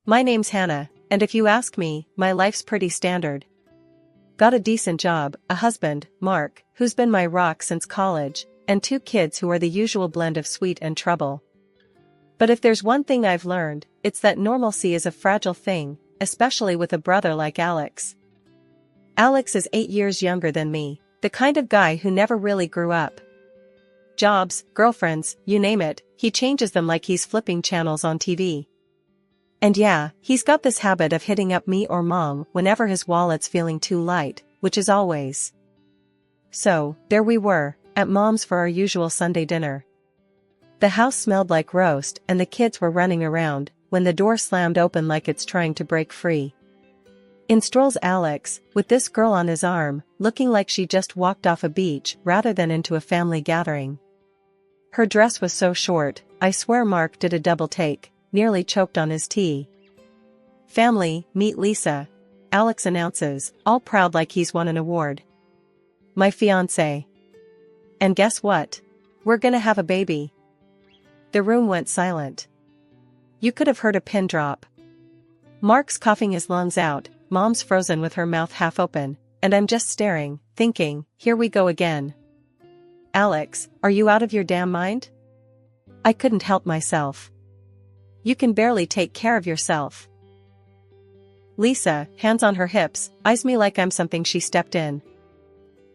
My name's Hannah, and if you ask me, my life's pretty standard. Got a decent job, a husband, Mark, who's been my rock since college, and 2 kids who are the usual blend of sweet and trouble. But if there's one thing I've learned, it's that normalcy is a fragile thing, especially with a brother like Alex. Alex is 8 years younger than me, the kind of guy who never really grew up. Jobs, girlfriends, you name it, he changes them like he's flipping channels on TV. And yeah, he's got this habit of hitting up me or mom whenever his wallet's feeling too light, which is always. So, there we were, at mom's for our usual Sunday dinner. The house smelled like roast and the kids were running around, when the door slammed open like it's trying to break free. In strolls Alex, with this girl on his arm, looking like she just walked off a beach rather than into a family gathering. Her dress was so short, I swear Mark did a double take, nearly choked on his tea. Family, meet Lisa, Alex announces, all proud like he's won an award. My fiancé. And guess what? We're gonna have a baby. The room went silent. You could have heard a pin drop. Mark's coughing his lungs out, mom's frozen with her mouth half open, and I'm just staring, thinking, here we go again. Alex, are you out of your damn mind? I couldn't help myself. You can barely take care of yourself. Lisa, hands on her hips, eyes me like I'm something she stepped in.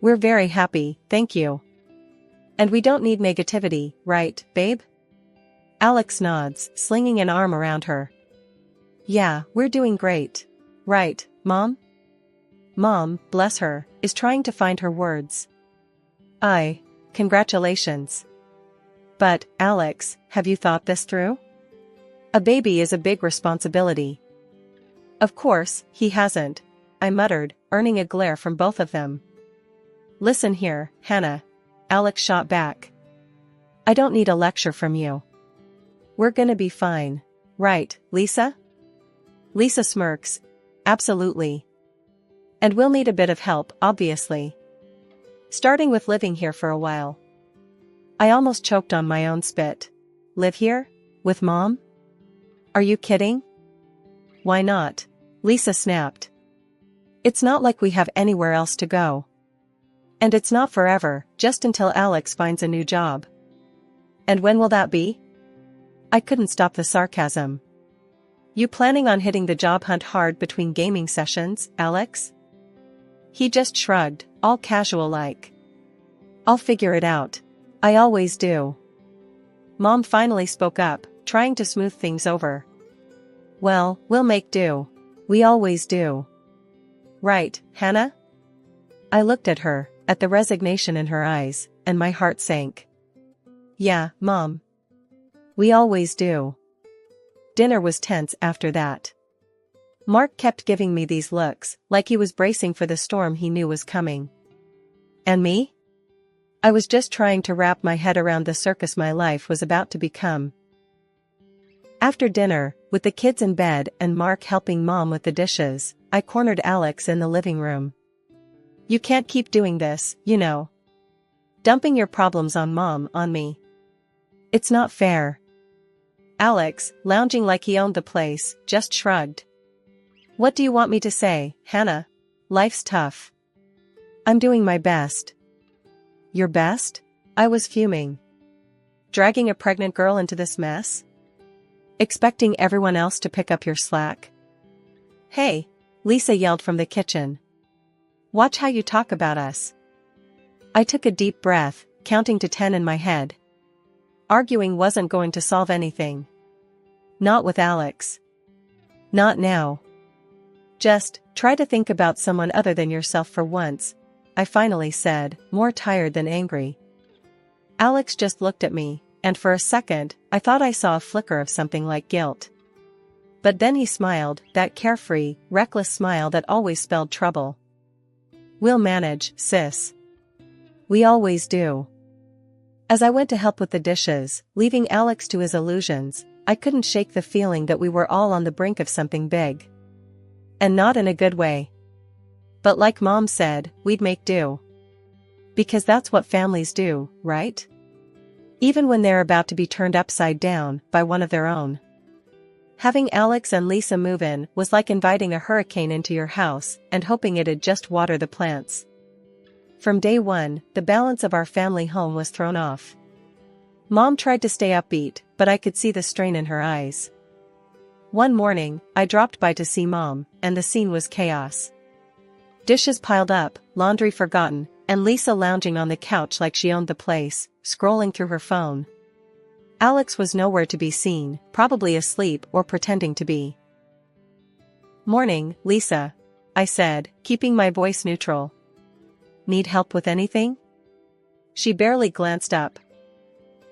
We're very happy, thank you. And we don't need negativity, right, babe? Alex nods, slinging an arm around her. Yeah, we're doing great. Right, Mom? Mom, bless her, is trying to find her words. Congratulations. But, Alex, have you thought this through? A baby is a big responsibility. Of course, he hasn't, I muttered, earning a glare from both of them. Listen here, Hannah. Alex shot back. I don't need a lecture from you. We're gonna be fine. Right, Lisa? Lisa smirks. Absolutely. And we'll need a bit of help, obviously. Starting with living here for a while. I almost choked on my own spit. Live here? With Mom? Are you kidding? Why not? Lisa snapped. It's not like we have anywhere else to go. And it's not forever, just until Alex finds a new job. And when will that be? I couldn't stop the sarcasm. You planning on hitting the job hunt hard between gaming sessions, Alex? He just shrugged, all casual like. I'll figure it out. I always do. Mom finally spoke up, trying to smooth things over. Well, we'll make do. We always do. Right, Hannah? I looked at her, at the resignation in her eyes, and my heart sank. Yeah, Mom. We always do. Dinner was tense after that. Mark kept giving me these looks, like he was bracing for the storm he knew was coming. And me? I was just trying to wrap my head around the circus my life was about to become. After dinner, with the kids in bed and Mark helping Mom with the dishes, I cornered Alex in the living room. You can't keep doing this, you know. Dumping your problems on Mom on me. It's not fair. Alex, lounging like he owned the place, just shrugged. What do you want me to say, Hannah? Life's tough. I'm doing my best. Your best? I was fuming. Dragging a pregnant girl into this mess? Expecting everyone else to pick up your slack? Hey, Lisa yelled from the kitchen. Watch how you talk about us. I took a deep breath, counting to 10 in my head. Arguing wasn't going to solve anything. Not with Alex. Not now. Just, try to think about someone other than yourself for once, I finally said, more tired than angry. Alex just looked at me, and for a second, I thought I saw a flicker of something like guilt. But then he smiled, that carefree, reckless smile that always spelled trouble. We'll manage, sis. We always do. As I went to help with the dishes, leaving Alex to his illusions, I couldn't shake the feeling that we were all on the brink of something big. And not in a good way. But like Mom said, we'd make do. Because that's what families do, right? Even when they're about to be turned upside down by one of their own. Having Alex and Lisa move in was like inviting a hurricane into your house and hoping it'd just water the plants. From day one, the balance of our family home was thrown off. Mom tried to stay upbeat, but I could see the strain in her eyes. One morning, I dropped by to see Mom, and the scene was chaos. Dishes piled up, laundry forgotten, and Lisa lounging on the couch like she owned the place, scrolling through her phone. Alex was nowhere to be seen, probably asleep or pretending to be. "Morning, Lisa," I said, keeping my voice neutral. "Need help with anything?" She barely glanced up.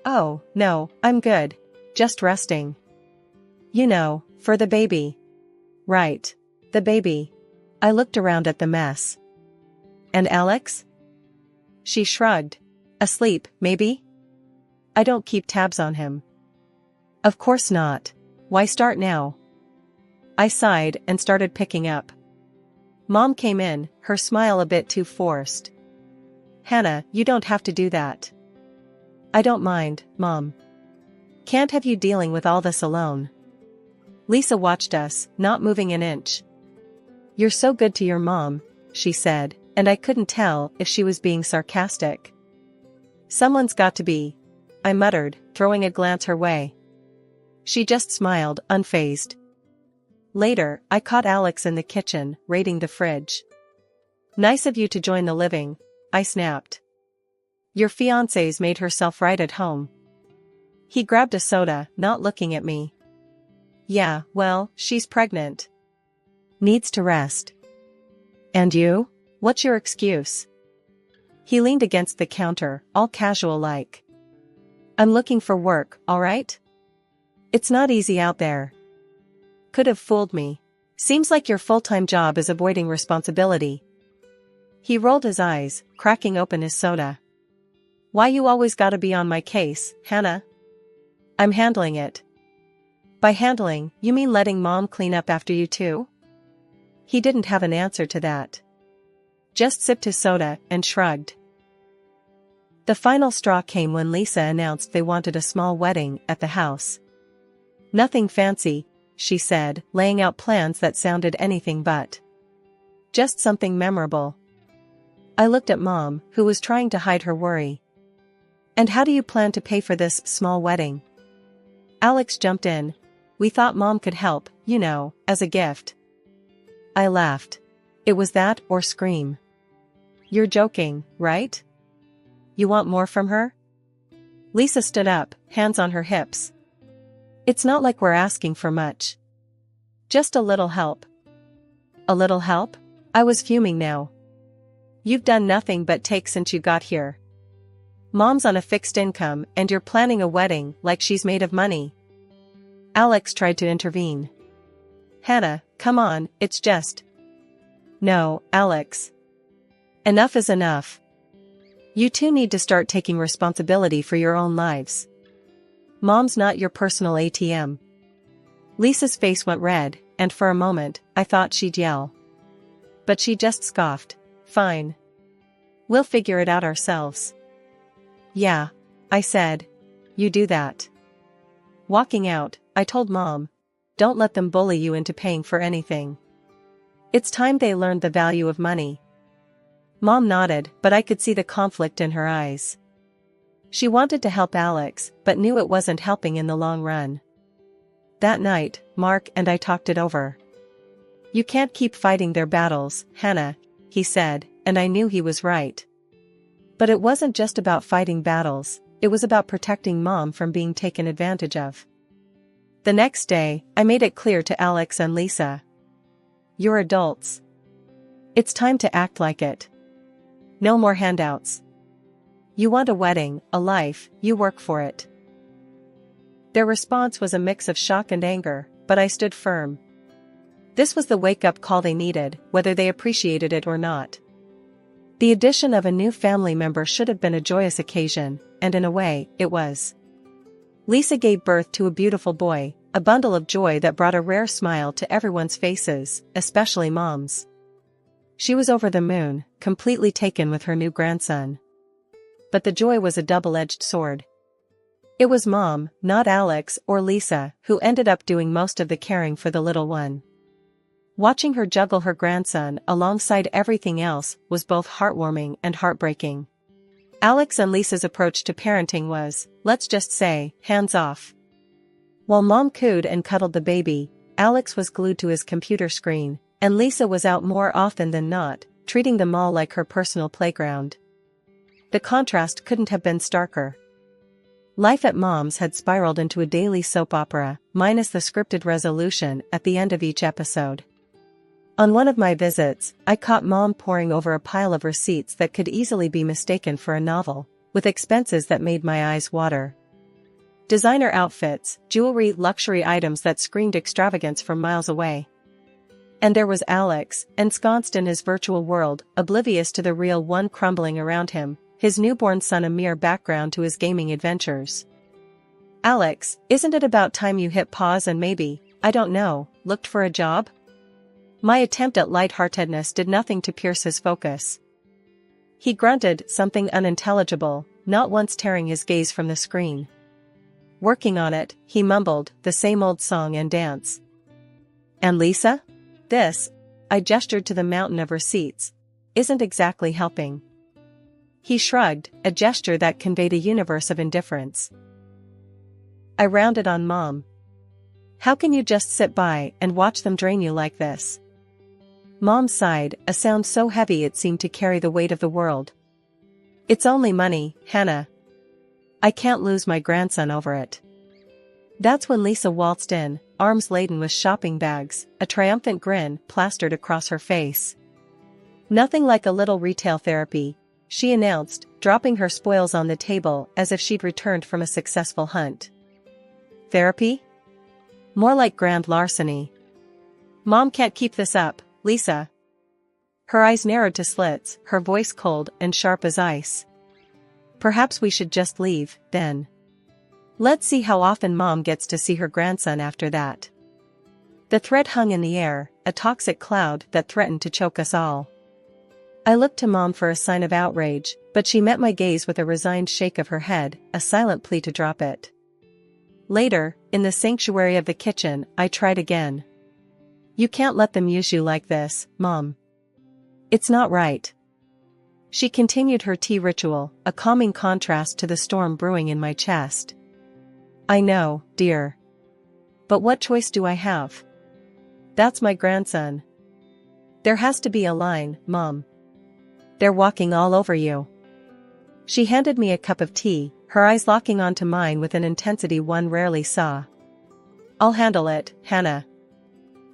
"Oh, no, I'm good. Just resting." "You know, for the baby." "Right. The baby." I looked around at the mess. "And Alex?" She shrugged. "Asleep, maybe?" "I don't keep tabs on him." "Of course not. Why start now?" I sighed and started picking up. Mom came in, her smile a bit too forced. "Hannah, you don't have to do that." "I don't mind, Mom. Can't have you dealing with all this alone." Lisa watched us, not moving an inch. "You're so good to your mom," she said, and I couldn't tell if she was being sarcastic. "Someone's got to be," I muttered, throwing a glance her way. She just smiled, unfazed. Later, I caught Alex in the kitchen, raiding the fridge. "Nice of you to join the living," I snapped. "Your fiancée's made herself right at home." He grabbed a soda, not looking at me. "Yeah, well, she's pregnant. Needs to rest." "And you? What's your excuse?" He leaned against the counter, all casual-like. "I'm looking for work, alright? It's not easy out there." Could have fooled me. "Seems like your full-time job is avoiding responsibility." He rolled his eyes, cracking open his soda. "Why you always gotta be on my case, Hannah?" "I'm handling it." "By handling, you mean letting Mom clean up after you too?" He didn't have an answer to that. Just sipped his soda and shrugged. The final straw came when Lisa announced they wanted a small wedding at the house. "Nothing fancy," she said, laying out plans that sounded anything but. "Just something memorable." I looked at Mom, who was trying to hide her worry. "And how do you plan to pay for this small wedding?" Alex jumped in. "We thought Mom could help, you know, as a gift." I laughed. It was that or scream. "You're joking, right? You want more from her?" Lisa stood up, hands on her hips. "It's not like we're asking for much. Just a little help." "A little help?" I was fuming now. "You've done nothing but take since you got here. Mom's on a fixed income and you're planning a wedding like she's made of money." Alex tried to intervene. "Hannah, come on, it's just..." "No, Alex. Enough is enough. You two need to start taking responsibility for your own lives. Mom's not your personal ATM." Lisa's face went red, and for a moment, I thought she'd yell. But she just scoffed. "Fine. We'll figure it out ourselves." "Yeah," I said. "You do that." Walking out, I told Mom, "Don't let them bully you into paying for anything. It's time they learned the value of money." Mom nodded, but I could see the conflict in her eyes. She wanted to help Alex, but knew it wasn't helping in the long run. That night, Mark and I talked it over. "You can't keep fighting their battles, Hannah," he said, and I knew he was right. But it wasn't just about fighting battles, it was about protecting Mom from being taken advantage of. The next day, I made it clear to Alex and Lisa. "You're adults. It's time to act like it. No more handouts. You want a wedding, a life, you work for it." Their response was a mix of shock and anger, but I stood firm. This was the wake-up call they needed, whether they appreciated it or not. The addition of a new family member should have been a joyous occasion, and in a way, it was. Lisa gave birth to a beautiful boy, a bundle of joy that brought a rare smile to everyone's faces, especially Mom's. She was over the moon, completely taken with her new grandson. But the joy was a double-edged sword. It was Mom, not Alex or Lisa, who ended up doing most of the caring for the little one. Watching her juggle her grandson alongside everything else was both heartwarming and heartbreaking. Alex and Lisa's approach to parenting was, let's just say, hands off. While Mom cooed and cuddled the baby, Alex was glued to his computer screen, and Lisa was out more often than not, treating them all like her personal playground. The contrast couldn't have been starker. Life at Mom's had spiraled into a daily soap opera, minus the scripted resolution at the end of each episode. On one of my visits, I caught Mom poring over a pile of receipts that could easily be mistaken for a novel, with expenses that made my eyes water. Designer outfits, jewelry, luxury items that screamed extravagance from miles away. And there was Alex, ensconced in his virtual world, oblivious to the real one crumbling around him, his newborn son a mere background to his gaming adventures. Alex, isn't it about time you hit pause and maybe, I don't know, looked for a job? My attempt at lightheartedness did nothing to pierce his focus. He grunted something unintelligible, not once tearing his gaze from the screen. Working on it, he mumbled, the same old song and dance. And Lisa? This, I gestured to the mountain of receipts, isn't exactly helping. He shrugged, a gesture that conveyed a universe of indifference. I rounded on Mom. How can you just sit by and watch them drain you like this? Mom sighed, a sound so heavy it seemed to carry the weight of the world. It's only money, Hannah. I can't lose my grandson over it. That's when Lisa waltzed in, arms laden with shopping bags, a triumphant grin plastered across her face. Nothing like a little retail therapy, she announced, dropping her spoils on the table as if she'd returned from a successful hunt. Therapy? More like grand larceny. Mom can't keep this up, Lisa. Her eyes narrowed to slits, her voice cold and sharp as ice. Perhaps we should just leave, then. Let's see how often Mom gets to see her grandson after that. The threat hung in the air, a toxic cloud that threatened to choke us all. I looked to Mom for a sign of outrage, but she met my gaze with a resigned shake of her head, a silent plea to drop it. Later, in the sanctuary of the kitchen, I tried again. You can't let them use you like this, Mom. It's not right. She continued her tea ritual, a calming contrast to the storm brewing in my chest. I know, dear. But what choice do I have? That's my grandson. There has to be a line, Mom. They're walking all over you. She handed me a cup of tea, her eyes locking onto mine with an intensity one rarely saw. I'll handle it, Hannah.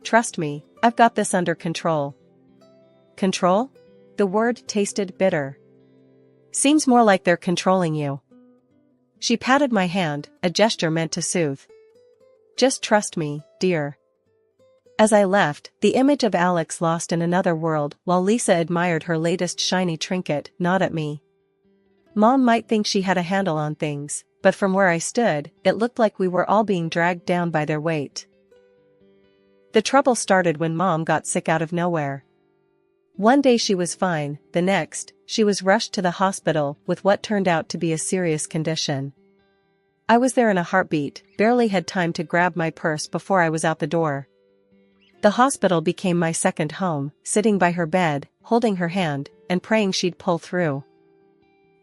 Trust me, I've got this under control. Control? The word tasted bitter. Seems more like they're controlling you. She patted my hand, a gesture meant to soothe. Just trust me, dear. As I left, the image of Alex lost in another world while Lisa admired her latest shiny trinket, not at me. Mom might think she had a handle on things, but from where I stood, it looked like we were all being dragged down by their weight. The trouble started when Mom got sick out of nowhere. One day she was fine, the next, she was rushed to the hospital with what turned out to be a serious condition. I was there in a heartbeat, barely had time to grab my purse before I was out the door. The hospital became my second home, sitting by her bed, holding her hand, and praying she'd pull through.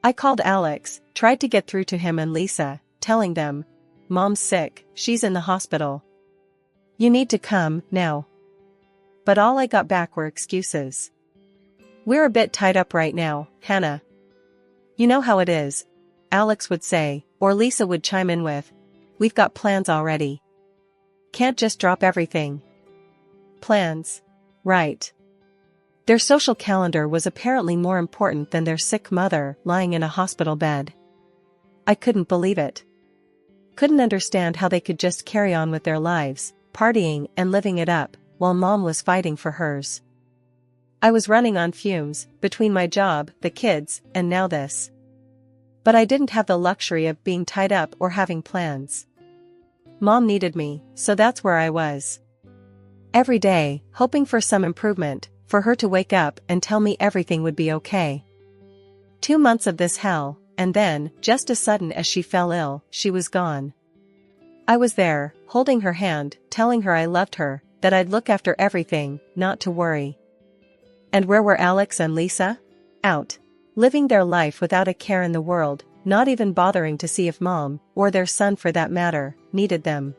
I called Alex, tried to get through to him and Lisa, telling them, Mom's sick, she's in the hospital. You need to come, now. But all I got back were excuses. We're a bit tied up right now, Hannah. You know how it is, Alex would say, or Lisa would chime in with, we've got plans already. Can't just drop everything. Plans. Right. Their social calendar was apparently more important than their sick mother lying in a hospital bed. I couldn't believe it. Couldn't understand how they could just carry on with their lives, partying and living it up, while Mom was fighting for hers. I was running on fumes, between my job, the kids, and now this. But I didn't have the luxury of being tied up or having plans. Mom needed me, so that's where I was. Every day, hoping for some improvement, for her to wake up and tell me everything would be okay. 2 months of this hell, and then, just as sudden as she fell ill, she was gone. I was there, holding her hand, telling her I loved her, that I'd look after everything, not to worry. And where were Alex and Lisa? Out. Living their life without a care in the world, not even bothering to see if Mom, or their son for that matter, needed them.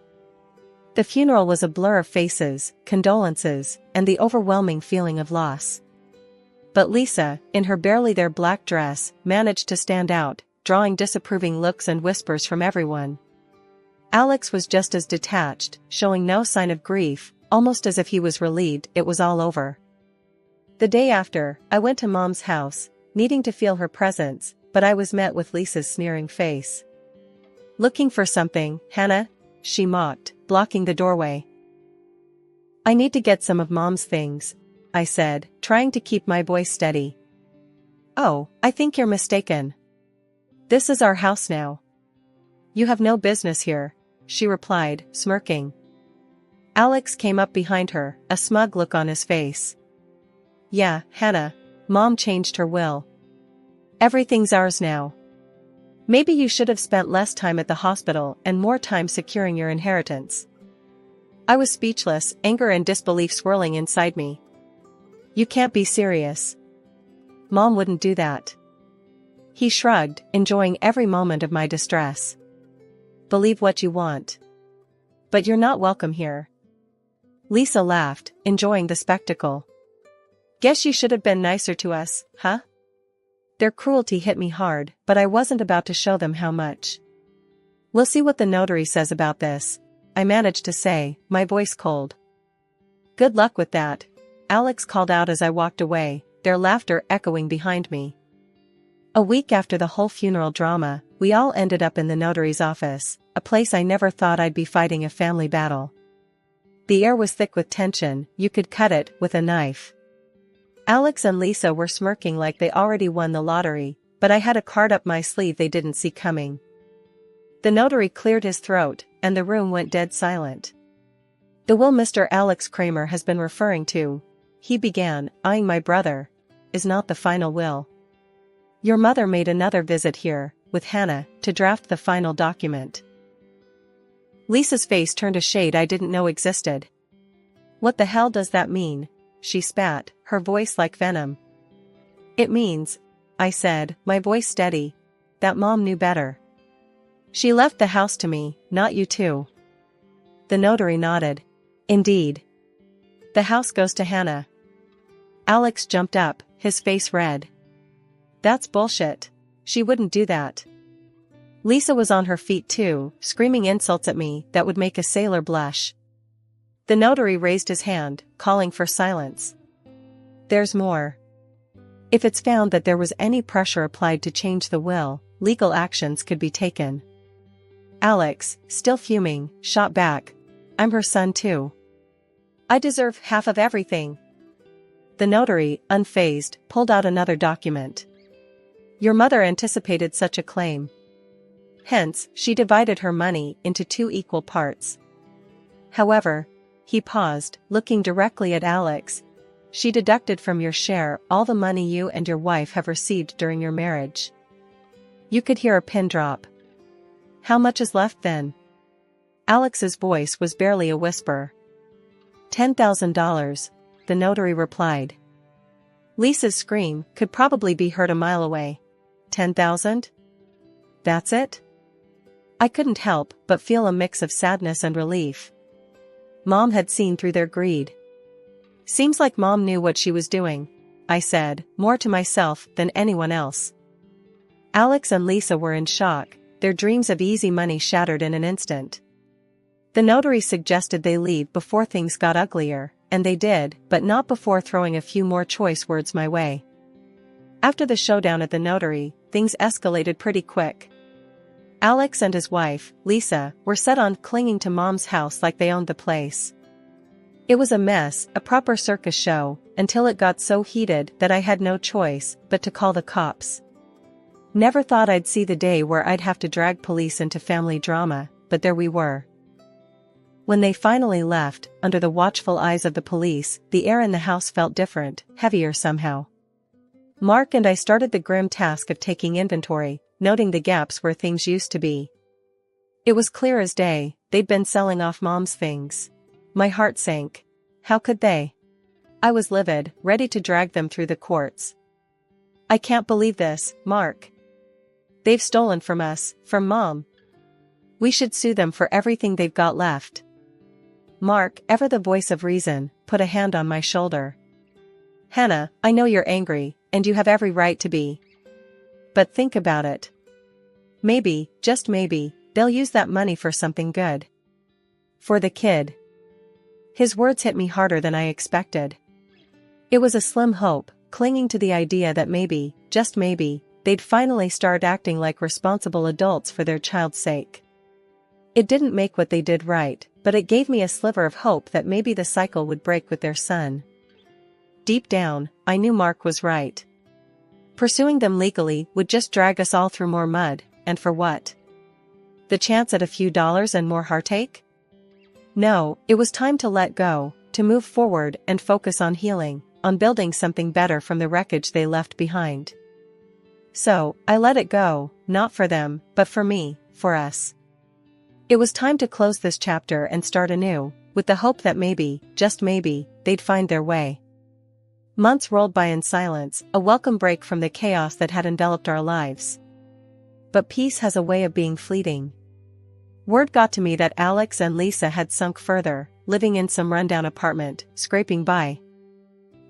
The funeral was a blur of faces, condolences, and the overwhelming feeling of loss. But Lisa, in her barely there black dress, managed to stand out, drawing disapproving looks and whispers from everyone. Alex was just as detached, showing no sign of grief, almost as if he was relieved it was all over. The day after, I went to Mom's house, needing to feel her presence, but I was met with Lisa's sneering face. "Looking for something, Hannah?" she mocked, blocking the doorway. "I need to get some of Mom's things," I said, trying to keep my voice steady. "Oh, I think you're mistaken. This is our house now." "You have no business here," she replied, smirking. Alex came up behind her, a smug look on his face. "Yeah, Hannah, Mom changed her will. Everything's ours now. Maybe you should have spent less time at the hospital and more time securing your inheritance." I was speechless, anger and disbelief swirling inside me. "You can't be serious. Mom wouldn't do that." He shrugged, enjoying every moment of my distress. "Believe what you want. But you're not welcome here." Lisa laughed, enjoying the spectacle. "Guess you should have been nicer to us, huh?" Their cruelty hit me hard, but I wasn't about to show them how much. "We'll see what the notary says about this," I managed to say, my voice cold. "Good luck with that," Alex called out as I walked away, their laughter echoing behind me. A week after the whole funeral drama, we all ended up in the notary's office, a place I never thought I'd be fighting a family battle. The air was thick with tension, you could cut it with a knife. Alex and Lisa were smirking like they already won the lottery, but I had a card up my sleeve they didn't see coming. The notary cleared his throat, and the room went dead silent. "The will Mr. Alex Kramer has been referring to," he began, eyeing my brother, "is not the final will. Your mother made another visit here, with Hannah, to draft the final document." Lisa's face turned a shade I didn't know existed. "What the hell does that mean?" she spat, her voice like venom. "It means," I said, my voice steady, "that Mom knew better. She left the house to me, not you two." The notary nodded. "Indeed. The house goes to Hannah." Alex jumped up, his face red. "That's bullshit. She wouldn't do that." Lisa was on her feet too, screaming insults at me that would make a sailor blush. The notary raised his hand, calling for silence. "There's more. If it's found that there was any pressure applied to change the will, legal actions could be taken." Alex, still fuming, shot back, "I'm her son too. I deserve half of everything." The notary, unfazed, pulled out another document. "Your mother anticipated such a claim. Hence, she divided her money into 2 equal parts. However," he paused, looking directly at Alex, "she deducted from your share all the money you and your wife have received during your marriage." You could hear a pin drop. "How much is left then?" Alex's voice was barely a whisper. $10,000, the notary replied. Lisa's scream could probably be heard a mile away. 10,000? That's it? I couldn't help but feel a mix of sadness and relief. Mom had seen through their greed. "Seems like Mom knew what she was doing," I said, more to myself than anyone else. Alex and Lisa were in shock, their dreams of easy money shattered in an instant. The notary suggested they leave before things got uglier, and they did, but not before throwing a few more choice words my way. After the showdown at the notary, things escalated pretty quick. Alex and his wife, Lisa, were set on clinging to Mom's house like they owned the place. It was a mess, a proper circus show, until it got so heated that I had no choice but to call the cops. Never thought I'd see the day where I'd have to drag police into family drama, but there we were. When they finally left, under the watchful eyes of the police, the air in the house felt different, heavier somehow. Mark and I started the grim task of taking inventory, noting the gaps where things used to be. It was clear as day, they'd been selling off Mom's things. My heart sank. How could they? I was livid, ready to drag them through the courts. I can't believe this, Mark. They've stolen from us, from Mom. We should sue them for everything they've got left. Mark, ever the voice of reason, put a hand on my shoulder. Hannah, I know you're angry, and you have every right to be. But think about it. Maybe, just maybe, they'll use that money for something good. For the kid. His words hit me harder than I expected. It was a slim hope, clinging to the idea that maybe, just maybe, they'd finally start acting like responsible adults for their child's sake. It didn't make what they did right, but it gave me a sliver of hope that maybe the cycle would break with their son. Deep down, I knew Mark was right. Pursuing them legally would just drag us all through more mud, and for what? The chance at a few dollars and more heartache? No, it was time to let go, to move forward and focus on healing, on building something better from the wreckage they left behind. So, I let it go, not for them, but for me, for us. It was time to close this chapter and start anew, with the hope that maybe, just maybe, they'd find their way. Months rolled by in silence, a welcome break from the chaos that had enveloped our lives. But peace has a way of being fleeting. Word got to me that Alex and Lisa had sunk further, living in some rundown apartment, scraping by.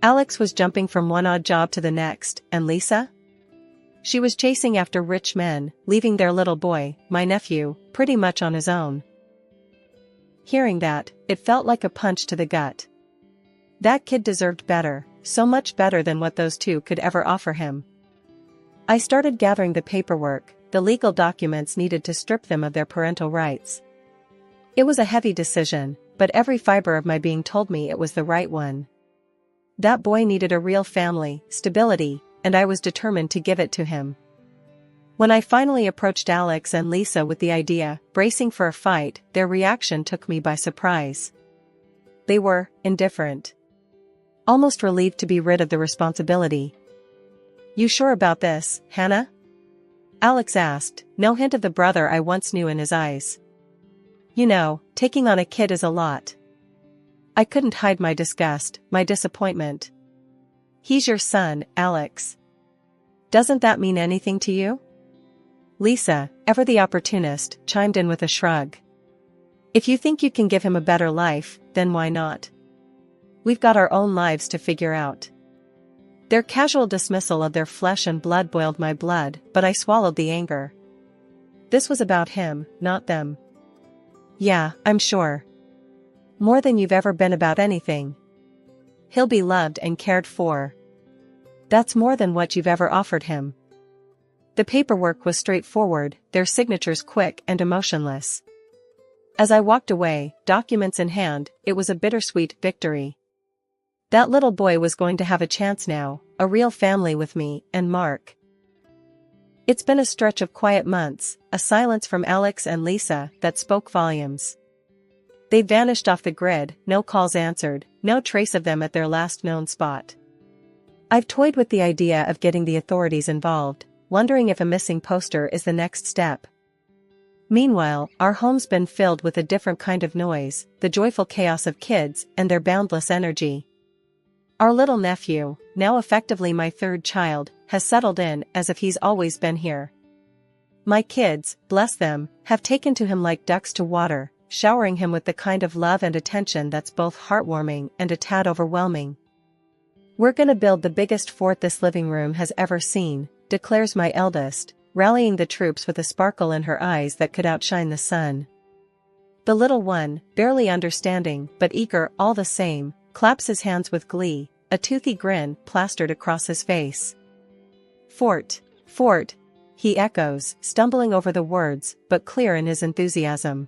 Alex was jumping from one odd job to the next, and Lisa? She was chasing after rich men, leaving their little boy, my nephew, pretty much on his own. Hearing that, it felt like a punch to the gut. That kid deserved better, so much better than what those two could ever offer him. I started gathering the paperwork, the legal documents needed to strip them of their parental rights. It was a heavy decision, but every fiber of my being told me it was the right one. That boy needed a real family, stability, and I was determined to give it to him. When I finally approached Alex and Lisa with the idea, bracing for a fight, their reaction took me by surprise. They were indifferent. Almost relieved to be rid of the responsibility. You sure about this, Hannah? Alex asked, no hint of the brother I once knew in his eyes. You know, taking on a kid is a lot. I couldn't hide my disgust, my disappointment. He's your son, Alex. Doesn't that mean anything to you? Lisa, ever the opportunist, chimed in with a shrug. If you think you can give him a better life, then why not? We've got our own lives to figure out. Their casual dismissal of their flesh and blood boiled my blood, but I swallowed the anger. This was about him, not them. Yeah, I'm sure. More than you've ever been about anything. He'll be loved and cared for. That's more than what you've ever offered him. The paperwork was straightforward, their signatures quick and emotionless. As I walked away, documents in hand, it was a bittersweet victory. That little boy was going to have a chance now, a real family with me and Mark. It's been a stretch of quiet months, a silence from Alex and Lisa that spoke volumes. They vanished off the grid, no calls answered, no trace of them at their last known spot. I've toyed with the idea of getting the authorities involved, wondering if a missing poster is the next step. Meanwhile, our home's been filled with a different kind of noise, the joyful chaos of kids and their boundless energy. Our little nephew, now effectively my third child, has settled in as if he's always been here. My kids, bless them, have taken to him like ducks to water, showering him with the kind of love and attention that's both heartwarming and a tad overwhelming. We're gonna build the biggest fort this living room has ever seen, declares my eldest, rallying the troops with a sparkle in her eyes that could outshine the sun. The little one, barely understanding but eager all the same, claps his hands with glee, a toothy grin plastered across his face. Fort, fort, he echoes, stumbling over the words, but clear in his enthusiasm.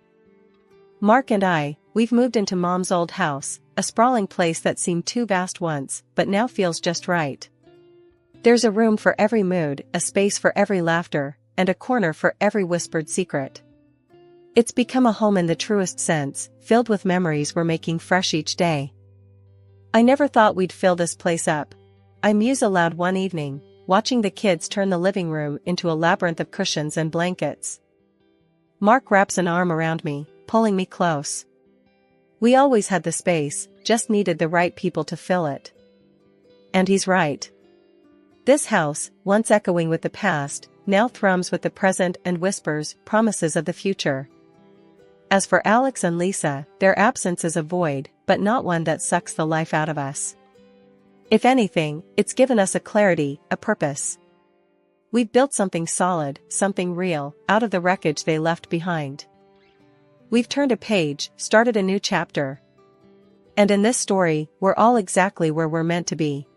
Mark and I, we've moved into Mom's old house, a sprawling place that seemed too vast once, but now feels just right. There's a room for every mood, a space for every laughter, and a corner for every whispered secret. It's become a home in the truest sense, filled with memories we're making fresh each day. I never thought we'd fill this place up. I muse aloud one evening, watching the kids turn the living room into a labyrinth of cushions and blankets. Mark wraps an arm around me, pulling me close. We always had the space, just needed the right people to fill it. And he's right. This house, once echoing with the past, now thrums with the present and whispers promises of the future. As for Alex and Lisa, their absence is a void, but not one that sucks the life out of us. If anything, it's given us a clarity, a purpose. We've built something solid, something real, out of the wreckage they left behind. We've turned a page, started a new chapter. And in this story, we're all exactly where we're meant to be.